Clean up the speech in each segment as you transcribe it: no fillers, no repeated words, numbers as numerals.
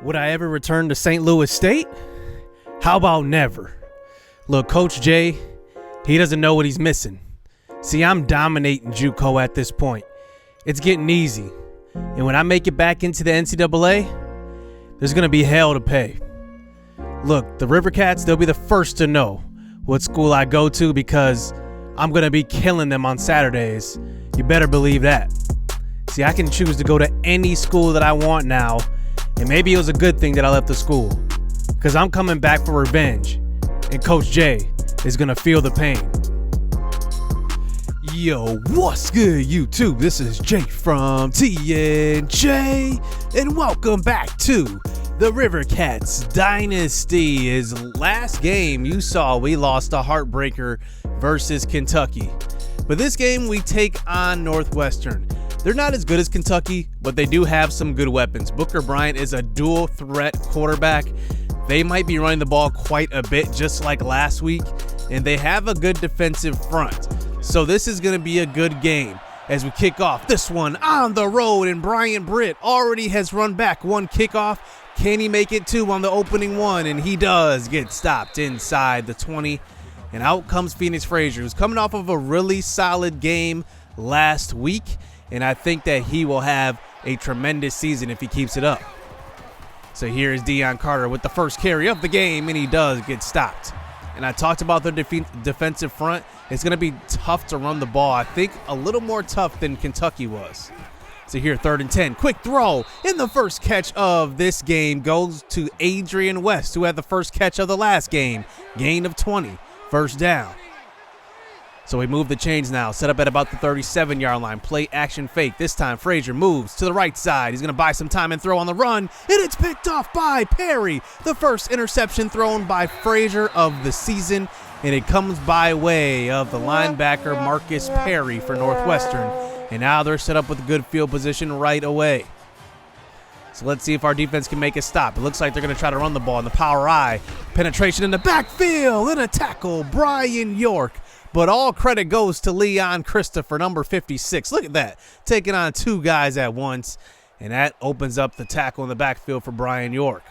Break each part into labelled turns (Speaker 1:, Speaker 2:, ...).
Speaker 1: Would I ever return to St. Louis State? How about never? Look, Coach Jay, he doesn't know what he's missing. See, I'm dominating JUCO at this point. It's getting easy. And when I make it back into the NCAA, there's going to be hell to pay. Look, the Rivercats, they'll be the first to know what school I go to because I'm going to be killing them on Saturdays. You better believe that. See, I can choose to go to any school that I want now, and maybe it was a good thing that I left the school because I'm coming back for revenge, and Coach Jay is going to feel the pain. Yo, what's good, YouTube? This is Jay from TNJ, and welcome back to the Rivercats Dynasty. His last game, you saw we lost a heartbreaker versus Kentucky. But this game, we take on Northwestern. They're not as good as Kentucky, but they do have some good weapons. Booker Bryant is a dual threat quarterback. They might be running the ball quite a bit, just like last week, and they have a good defensive front. So this is going to be a good game as we kick off this one on the road, and Brian Britt already has run back one kickoff. Can he make it two on the opening one? And he does get stopped inside the 20. And out comes Phoenix Frazier, who's coming off of a really solid game last week. And I think that he will have a tremendous season if he keeps it up. So here is Deion Carter with the first carry of the game, and he does get stopped. And I talked about their defensive front. It's going to be tough to run the ball. I think a little more tough than Kentucky was. So here, 3rd and 10. Quick throw. In the first catch of this game goes to Adrian West, who had the first catch of the last game. Gain of 20. First down. So we move the chains now. Set up at about the 37-yard line. Play action fake. This time Frazier moves to the right side. He's going to buy some time and throw on the run. And it's picked off by Perry. The first interception thrown by Frazier of the season. And it comes by way of the linebacker Marcus Perry for Northwestern. And now they're set up with a good field position right away. So let's see if our defense can make a stop. It looks like they're going to try to run the ball in the power I. Penetration in the backfield and a tackle. Brian York. But all credit goes to Leon Christopher, number 56. Look at that. Taking on two guys at once. And that opens up the tackle in the backfield for Brian York.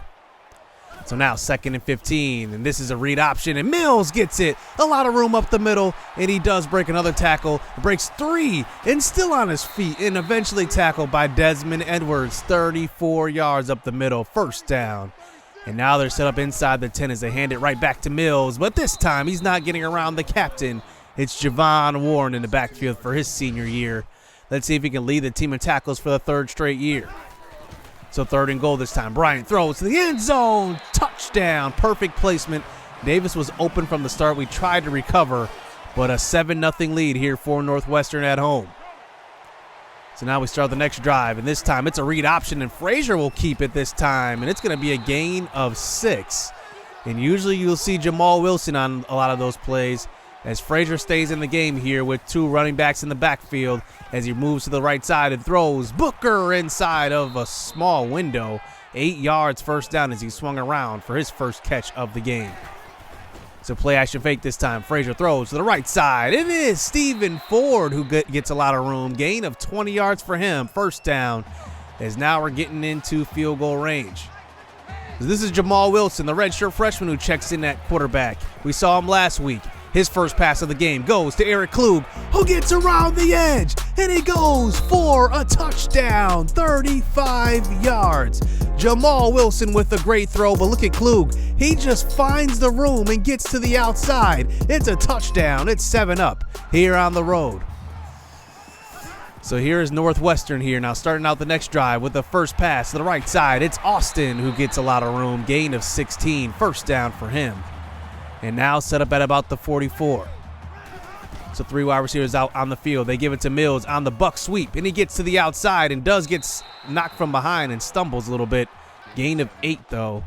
Speaker 1: So now 2nd and 15. And this is a read option. And Mills gets it. A lot of room up the middle. And he does break another tackle. Breaks 3. And still on his feet. And eventually tackled by Desmond Edwards. 34 yards up the middle. First down. And now they're set up inside the 10 as they hand it right back to Mills. But this time he's not getting around the captain. It's Javon Warren in the backfield for his senior year. Let's see if he can lead the team in tackles for the 3rd straight year. So 3rd and goal this time. Bryant throws to the end zone. Touchdown. Perfect placement. Davis was open from the start. We tried to recover, but a 7-0 lead here for Northwestern at home. So now we start the next drive, and this time it's a read option, and Frazier will keep it this time, and it's going to be a gain of 6. And usually you'll see Jamal Wilson on a lot of those plays as Frazier stays in the game here with 2 running backs in the backfield as he moves to the right side and throws Booker inside of a small window. 8 yards first down as he swung around for his first catch of the game. So play action fake this time. Frazier throws to the right side. It is Stephen Ford who gets a lot of room. Gain of 20 yards for him. First down as now we're getting into field goal range. This is Jamal Wilson, the redshirt freshman who checks in at quarterback. We saw him last week. His first pass of the game goes to Eric Klug, who gets around the edge, and he goes for a touchdown, 35 yards. Jamal Wilson with a great throw, but look at Klug. He just finds the room and gets to the outside. It's a touchdown. It's 7-0 here on the road. So here is Northwestern here now starting out the next drive with the first pass to the right side. It's Austin who gets a lot of room. Gain of 16. First down for him. And now set up at about the 44. So 3 wide receivers out on the field. They give it to Mills on the buck sweep. And he gets to the outside and does get knocked from behind and stumbles a little bit. Gain of 8, though.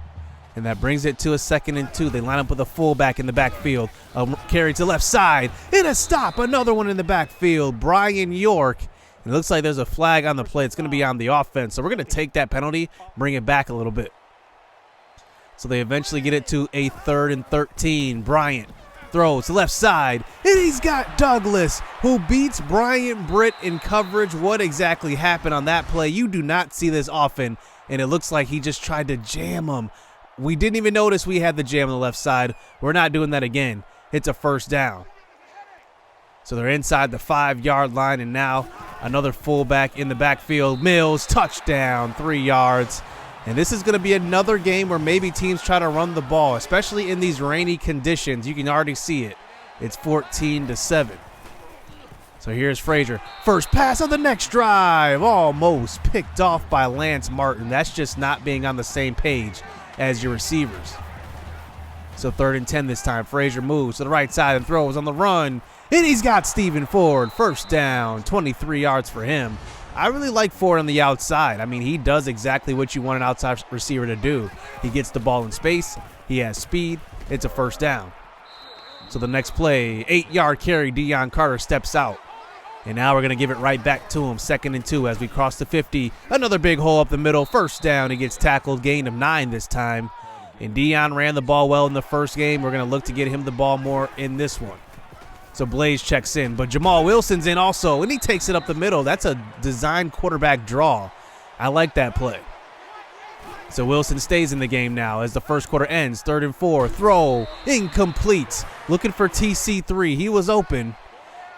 Speaker 1: And that brings it to a 2nd and 2. They line up with a fullback in the backfield. A carry to left side. And a stop. Another one in the backfield. Brian York. And it looks like there's a flag on the play. It's going to be on the offense. So we're going to take that penalty, bring it back a little bit. So they eventually get it to a 3rd and 13. Bryant throws to left side, and he's got Douglas, who beats Brian Britt in coverage. What exactly happened on that play? You do not see this often. and it looks like he just tried to jam him. We didn't even notice we had the jam on the left side. We're not doing that again. It's a first down. So they're inside the 5-yard line, and now another fullback in the backfield. Mills, touchdown, 3 yards. And this is going to be another game where maybe teams try to run the ball, especially in these rainy conditions. You can already see it. It's 14-7. So here's Frazier. First pass on the next drive. Almost picked off by Lance Martin. That's just not being on the same page as your receivers. So 3rd and 10 this time. Frazier moves to the right side and throws on the run. And he's got Stephen Ford. First down, 23 yards for him. I really like Ford on the outside. I mean, he does exactly what you want an outside receiver to do. He gets the ball in space. He has speed. It's a first down. So the next play, 8-yard carry, Deion Carter steps out. And now we're going to give it right back to him. 2nd and 2 as we cross the 50. Another big hole up the middle. First down. He gets tackled. Gain of 9 this time. And Deion ran the ball well in the first game. We're going to look to get him the ball more in this one. So Blaze checks in. But Jamal Wilson's in also. And he takes it up the middle. That's a design quarterback draw. I like that play. So Wilson stays in the game now as the first quarter ends. 3rd and 4. Throw. Incomplete. Looking for TC3. He was open.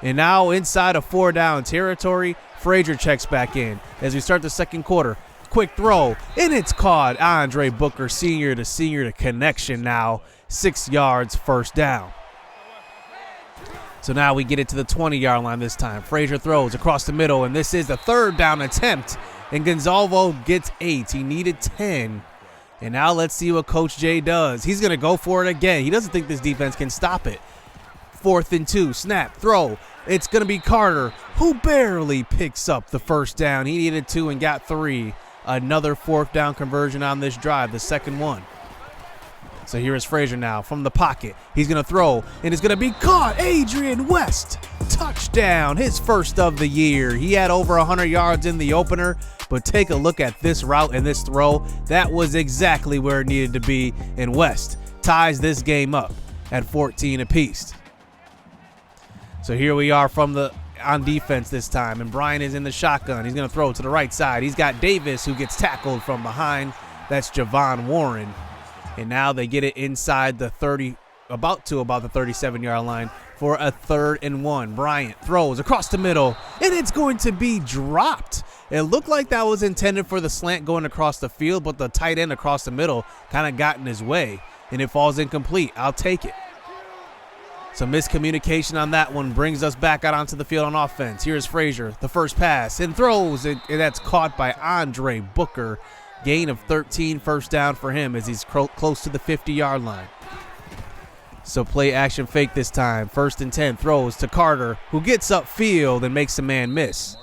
Speaker 1: And now inside of 4-down territory, Frazier checks back in as we start the second quarter. Quick throw, and it's caught. Andre Booker, senior to connection now. 6 yards, first down. So now we get it to the 20-yard line this time. Frazier throws across the middle, and this is the 3rd down attempt. And Gonzalvo gets 8. He needed 10. And now let's see what Coach J does. He's going to go for it again. He doesn't think this defense can stop it. 4th and 2, snap, throw. It's going to be Carter, who barely picks up the first down. He needed 2 and got 3. Another 4th down conversion on this drive, the second one. So here is Frazier now from the pocket. He's going to throw, and it's going to be caught. Adrian West, touchdown, his first of the year. He had over 100 yards in the opener, but take a look at this route and this throw. That was exactly where it needed to be, and West ties this game up at 14 apiece. So here we are on defense this time, and Brian is in the shotgun. He's going to throw to the right side. He's got Davis, who gets tackled from behind. That's Javon Warren. And now they get it inside the 30, about the 37-yard line for a 3rd and 1. Bryant throws across the middle, and it's going to be dropped. It looked like that was intended for the slant going across the field, but the tight end across the middle kind of got in his way, and it falls incomplete. I'll take it. Some miscommunication on that one brings us back out onto the field on offense. Here's Frazier, the first pass, and throws, and that's caught by Andre Booker. Gain of 13, first down for him as he's close to the 50-yard line. So play action fake this time. 1st and 10, throws to Carter, who gets upfield and makes a man miss.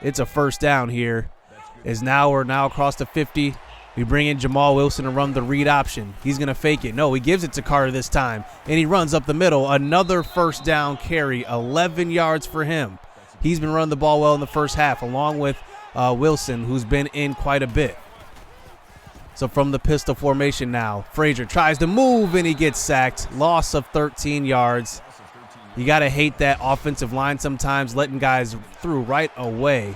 Speaker 1: It's a first down here as we're now across the 50. We bring in Jamal Wilson to run the read option. He's going to fake it. No, he gives it to Carter this time, and he runs up the middle. Another first down carry, 11 yards for him. He's been running the ball well in the first half, along with Wilson, who's been in quite a bit. So from the pistol formation now, Frazier tries to move, and he gets sacked. Loss of 13 yards. You got to hate that offensive line sometimes, letting guys through right away.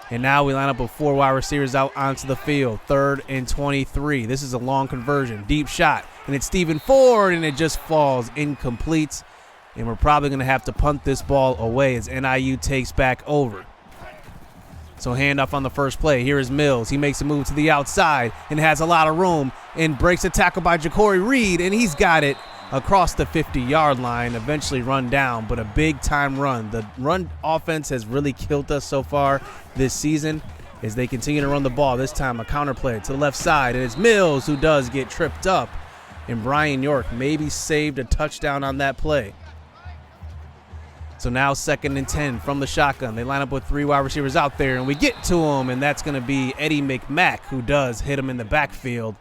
Speaker 1: And now we line up with 4 wide receivers out onto the field. 3rd and 23. This is a long conversion. Deep shot. And it's Stephen Ford, and it just falls incomplete. And we're probably going to have to punt this ball away as NIU takes back over. So handoff on the first play. Here is Mills. He makes a move to the outside and has a lot of room and breaks a tackle by Ja'Cory Reed, and he's got it across the 50-yard line, eventually run down, but a big-time run. The run offense has really killed us so far this season as they continue to run the ball. This time a counter play to the left side, and it's Mills who does get tripped up, and Brian York maybe saved a touchdown on that play. So now 2nd and 10 from the shotgun. They line up with 3 wide receivers out there, and we get to him, and that's going to be Eddie McMack, who does hit him in the backfield.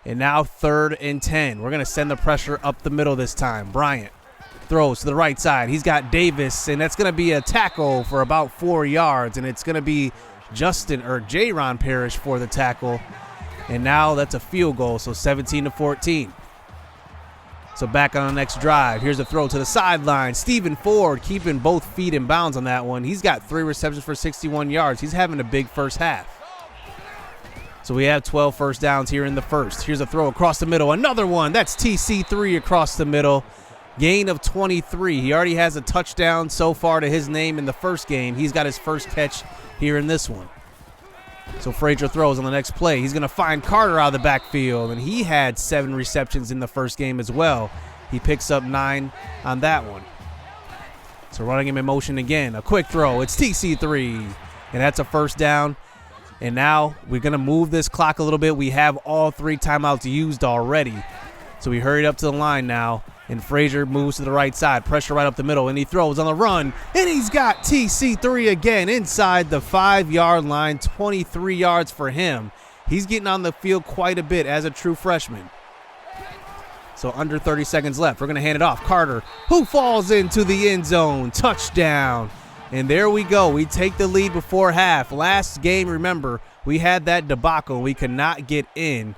Speaker 1: And now 3rd and 10. We're going to send the pressure up the middle this time. Bryant throws to the right side. He's got Davis, and that's going to be a tackle for about 4 yards, and it's going to be J-Ron Parrish for the tackle. And now that's a field goal, so 17-14. So back on the next drive. Here's a throw to the sideline. Stephen Ford keeping both feet in bounds on that one. He's got 3 receptions for 61 yards. He's having a big first half. So we have 12 first downs here in the first. Here's a throw across the middle. Another one. That's TC3 across the middle. Gain of 23. He already has a touchdown so far to his name in the first game. He's got his first catch here in this one. So Frazier throws on the next play. He's going to find Carter out of the backfield, and he had 7 receptions in the first game as well. He picks up 9 on that one. So running him in motion again. A quick throw. It's TC3, and that's a first down. And now we're going to move this clock a little bit. We have all 3 timeouts used already. So we hurried up to the line now. And Frazier moves to the right side. Pressure right up the middle. And he throws on the run. And he's got TC3 again inside the 5-yard line. 23 yards for him. He's getting on the field quite a bit as a true freshman. So under 30 seconds left. We're going to hand it off. Carter, who falls into the end zone. Touchdown. And there we go. We take the lead before half. Last game, remember, we had that debacle. We could not get in.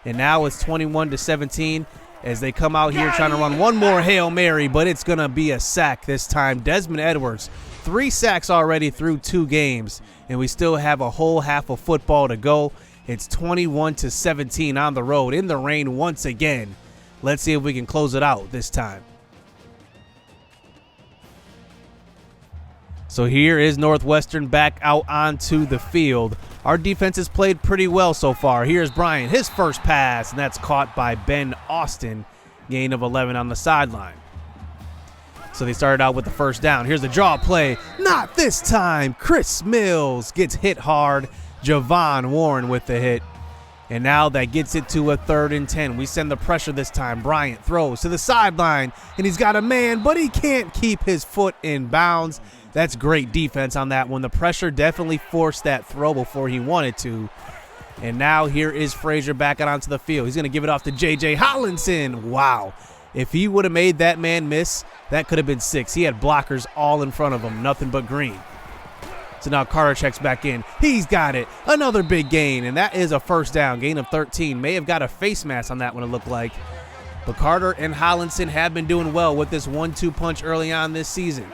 Speaker 1: And now it's 21-17 as they come out here trying to run one more Hail Mary, but it's going to be a sack this time. Desmond Edwards, 3 sacks already through 2 games, and we still have a whole half of football to go. It's 21-17 on the road in the rain once again. Let's see if we can close it out this time. So here is Northwestern back out onto the field. Our defense has played pretty well so far. Here's Bryant, his first pass, and that's caught by Ben Austin. Gain of 11 on the sideline. So they started out with the first down. Here's the draw play. Not this time. Chris Mills gets hit hard. Javon Warren with the hit. And now that gets it to a 3rd and 10. We send the pressure this time. Bryant throws to the sideline, and he's got a man, but he can't keep his foot in bounds. That's great defense on that one. The pressure definitely forced that throw before he wanted to. And now here is Frazier back out onto the field. He's going to give it off to J.J. Hollinson. Wow. If he would have made that man miss, that could have been 6. He had blockers all in front of him, nothing but green. So now Carter checks back in. He's got it. Another big gain, and that is a first down. Gain of 13. May have got a face mask on that one, it looked like. But Carter and Hollinson have been doing well with this 1-2 punch early on this season.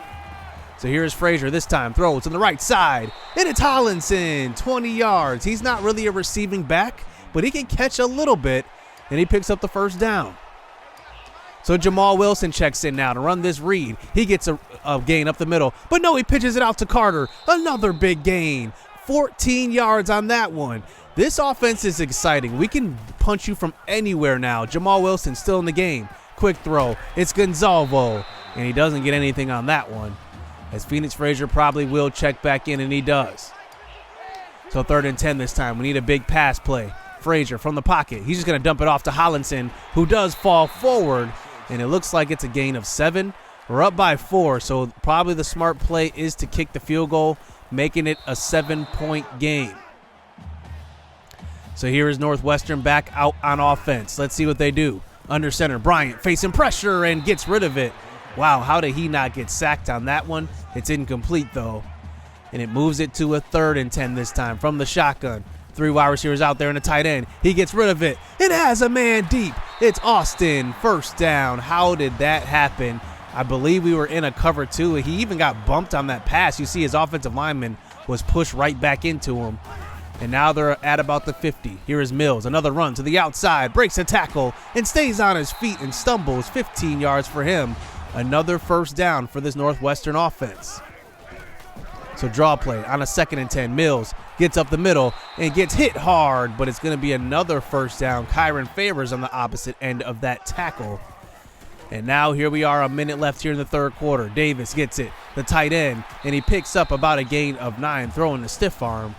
Speaker 1: So here's Frazier this time. Throws on the right side. And it's Hollinson. 20 yards. He's not really a receiving back, but he can catch a little bit, and he picks up the first down. So Jamal Wilson checks in now to run this read. He gets a gain up the middle, but no, he pitches it out to Carter. Another big gain. 14 yards on that one. This offense is exciting. We can punch you from anywhere now. Jamal Wilson still in the game. Quick throw. It's Gonzalvo, and he doesn't get anything on that one, as Phoenix Frazier probably will check back in, and he does. So 3rd and 10 this time. We need a big pass play. Frazier from the pocket. He's just going to dump it off to Hollinson, who does fall forward, and it looks like it's a gain of 7. We're up by 4, so probably the smart play is to kick the field goal, making it a 7-point game. So here is Northwestern back out on offense. Let's see what they do. Under center, Bryant facing pressure and gets rid of it. Wow, how did he not get sacked on that one? It's incomplete, though. And it moves it to a 3rd and 10 this time from the shotgun. 3 wide receivers out there in a tight end. He gets rid of it. It has a man deep. It's Austin. First down. How did that happen? I believe we were in a cover 2. He even got bumped on that pass. You see his offensive lineman was pushed right back into him. And now they're at about the 50. Here is Mills. Another run to the outside. Breaks a tackle and stays on his feet and stumbles. 15 yards for him. Another first down for this Northwestern offense. So draw play on a 2nd and 10. Mills gets up the middle and gets hit hard, but it's going to be another first down. Kyron Favors on the opposite end of that tackle. And now here we are, a minute left here in the 3rd quarter. Davis gets it, the tight end, and he picks up about a gain of 9, throwing the stiff arm.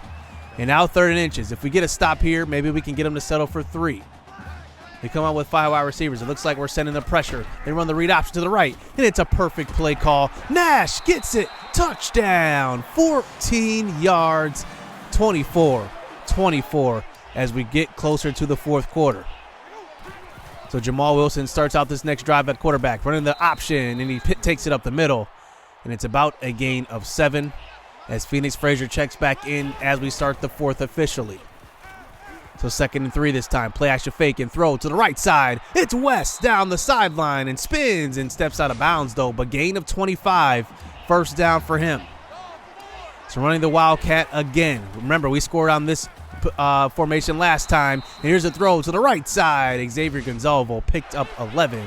Speaker 1: And now 3rd and inches. If we get a stop here, maybe we can get him to settle for 3. They come out with 5 wide receivers. It looks like we're sending the pressure. They run the read option to the right, and it's a perfect play call. Nash gets it. Touchdown. 14 yards. 24-24 as we get closer to the 4th quarter. So Jamal Wilson starts out this next drive at quarterback, running the option, and he takes it up the middle. And it's about a gain of 7 as Phoenix Frazier checks back in as we start the 4th officially. So 2nd and 3 this time. Play action fake and throw to the right side. It's West down the sideline and spins and steps out of bounds though, but gain of 25. First down for him. So running the Wildcat again. Remember, we scored on this formation last time. And here's a throw to the right side. Xavier Gonzalvo picked up 11.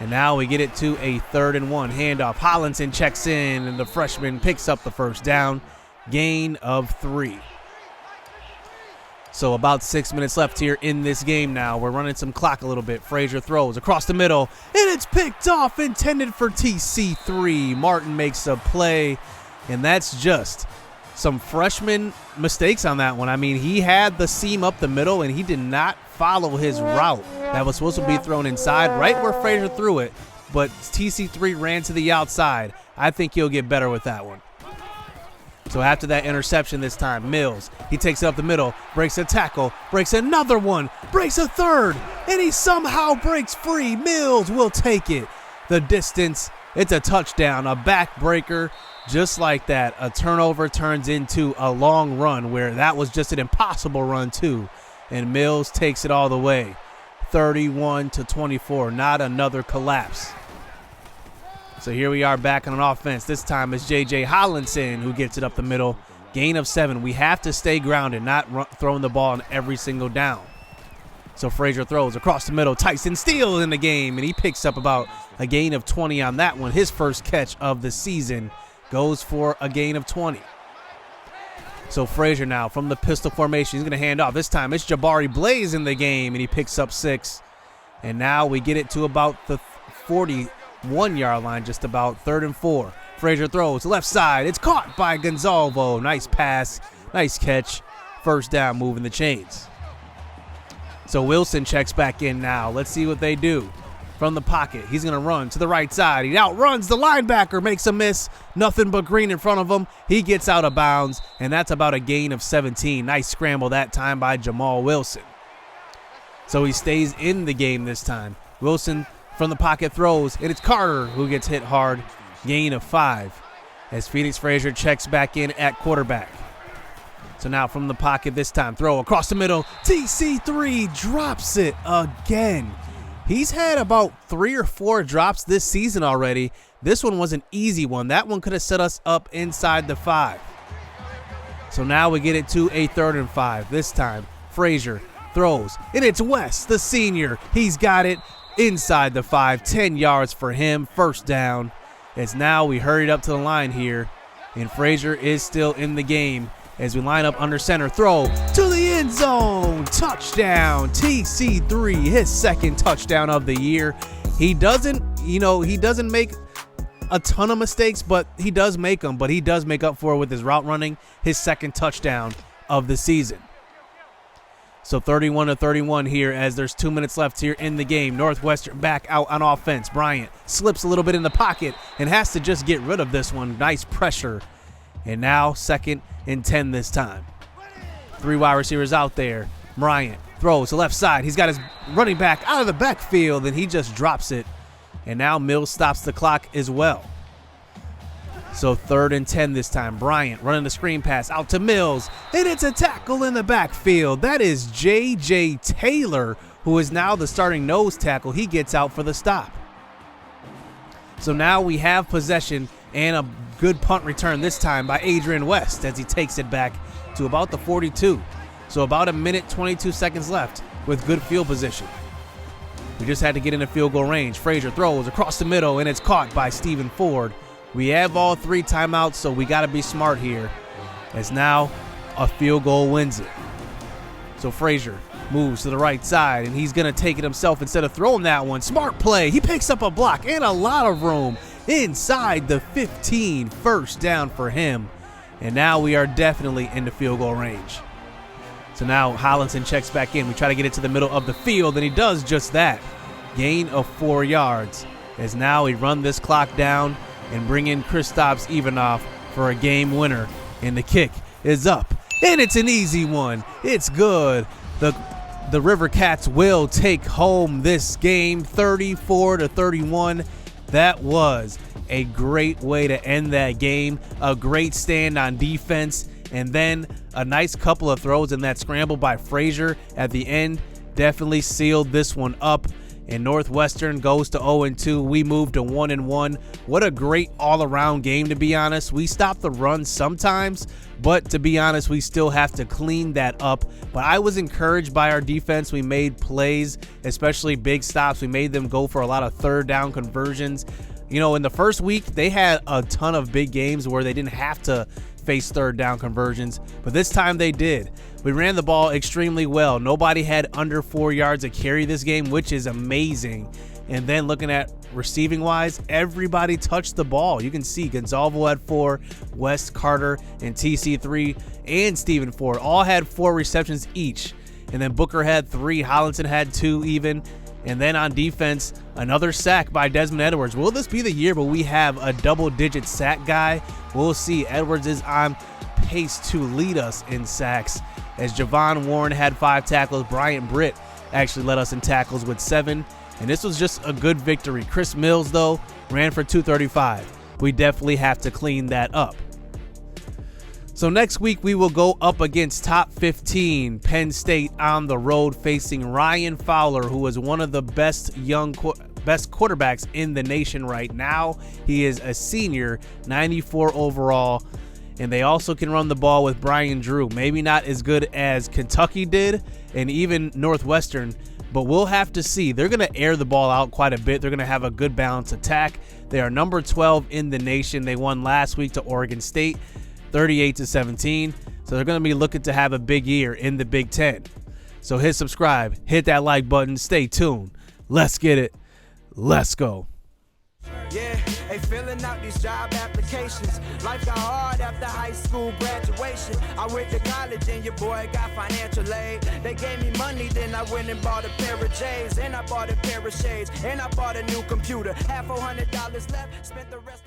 Speaker 1: And now we get it to a 3rd and 1 handoff. Hollinson checks in, and the freshman picks up the first down. Gain of 3. So about 6 minutes left here in this game now. We're running some clock a little bit. Frazier throws across the middle, and it's picked off, intended for TC3. Martin makes a play, and that's just some freshman mistakes on that one. I mean, he had the seam up the middle, and he did not follow his route that was supposed to be thrown inside, right where Frazier threw it, but TC3 ran to the outside. I think he'll get better with that one. So after that interception this time, Mills, he takes it up the middle, breaks a tackle, breaks another one, breaks a third, and he somehow breaks free. Mills will take it the distance. It's a touchdown, a backbreaker, just like that. A turnover turns into a long run where that was just an impossible run too. And Mills takes it all the way. 31-24, not another collapse. So here we are back on offense. This time it's J.J. Hollinson who gets it up the middle. Gain of 7. We have to stay grounded, not throwing the ball on every single down. So Frazier throws across the middle. Tyson Steele in the game, and he picks up about a gain of 20 on that one. His first catch of the season goes for a gain of 20. So Frazier now from the pistol formation. He's going to hand off. This time it's Jabari Blaze in the game, and he picks up 6. And now we get it to about the 41-yard line, just about 3rd and 4. Frazier throws left side. It's caught by Gonzalvo. Nice pass. Nice catch. First down, moving the chains. So Wilson checks back in now. Let's see what they do. From the pocket, he's going to run to the right side. He outruns the linebacker, makes a miss. Nothing but green in front of him. He gets out of bounds, and that's about a gain of 17. Nice scramble that time by Jamal Wilson. So he stays in the game this time. Wilson from the pocket throws, and it's Carter who gets hit hard. Gain of 5 as Phoenix Frazier checks back in at quarterback. So now from the pocket this time, throw across the middle. TC3 drops it again. He's had about 3 or 4 drops this season already. This one was an easy one. That one could have set us up inside the 5. So now we get it to a 3rd and 5. This time, Frazier throws, and it's West, the senior. He's got it inside the 5. 10 yards for him. First down. As now we hurried up to the line here, and Frazier is still in the game. As we line up under center, throw to the end zone, touchdown, TC3, his 2nd touchdown of the year. He doesn't make a ton of mistakes, but he does make them, but he does make up for it with his route running, his 2nd touchdown of the season. So 31-31 here as there's 2 minutes left here in the game. Northwestern back out on offense. Bryant slips a little bit in the pocket and has to just get rid of this one. Nice pressure. And now 2nd and 10 this time. 3 wide receivers out there. Bryant throws to left side. He's got his running back out of the backfield, and he just drops it. And now Mills stops the clock as well. So 3rd and 10 this time. Bryant running the screen pass out to Mills, and it's a tackle in the backfield. That is J.J. Taylor, who is now the starting nose tackle. He gets out for the stop. So now we have possession and a good punt return this time by Adrian West as he takes it back to about the 42. So about a minute, 22 seconds left with good field position. We just had to get into field goal range. Frazier throws across the middle, and it's caught by Stephen Ford. We have all 3 timeouts, so we got to be smart here, as now a field goal wins it. So Frazier moves to the right side, and he's going to take it himself instead of throwing that one. Smart play. He picks up a block and a lot of room inside the 15. First down for him. And now we are definitely in the field goal range. So now Hollinson checks back in. We try to get it to the middle of the field, and he does just that. Gain of 4 yards. As now we run this clock down and bring in Kristaps Ivanov for a game winner. And the kick is up. And it's an easy one. It's good. The Rivercats will take home this game 34-31. That was a great way to end that game. A great stand on defense. And then a nice couple of throws in that scramble by Frazier at the end definitely sealed this one up. and Northwestern goes to 0-2. We moved to 1-1. What a great all-around game, to be honest. We stop the run sometimes, but to be honest, we still have to clean that up. But I was encouraged by our defense. We made plays, especially big stops. We made them go for a lot of third down conversions. You know, in the first week, they had a ton of big games where they didn't have to face third down conversions, but this time they did. We ran the ball extremely well. Nobody had under 4 yards to carry this game, which is amazing. And then looking at receiving wise, everybody touched the ball. You can see Gonzalvo had 4, West, Carter, and TC3, and Steven Ford all had 4 receptions each. And then Booker had 3, Hollinson had 2 even. And then on defense, another sack by Desmond Edwards. Will this be the year where we have a double-digit sack guy? We'll see. Edwards is on pace to lead us in sacks, as Javon Warren had 5 tackles. Bryant Britt actually led us in tackles with 7. And this was just a good victory. Chris Mills, though, ran for 235. We definitely have to clean that up. So next week, we will go up against top 15 Penn State on the road, facing Ryan Fowler, who is one of the best quarterbacks in the nation right now. He is a senior, 94 overall, and they also can run the ball with Brian Drew. Maybe not as good as Kentucky did and even Northwestern, but we'll have to see. They're going to air the ball out quite a bit. They're going to have a good balanced attack. They are number 12 in the nation. They won last week to Oregon State, 38-17. So they're going to be looking to have a big year in the Big Ten. So hit subscribe, hit that like button, stay tuned. Let's get it. Let's go.
Speaker 2: Yeah, they filling out these job applications. Life got hard after high school graduation. I went to college and your boy got financial aid. They gave me money, then I went and bought a pair of J's. And I bought a pair of shades. And I bought a new computer. Had $400 left, spent the rest on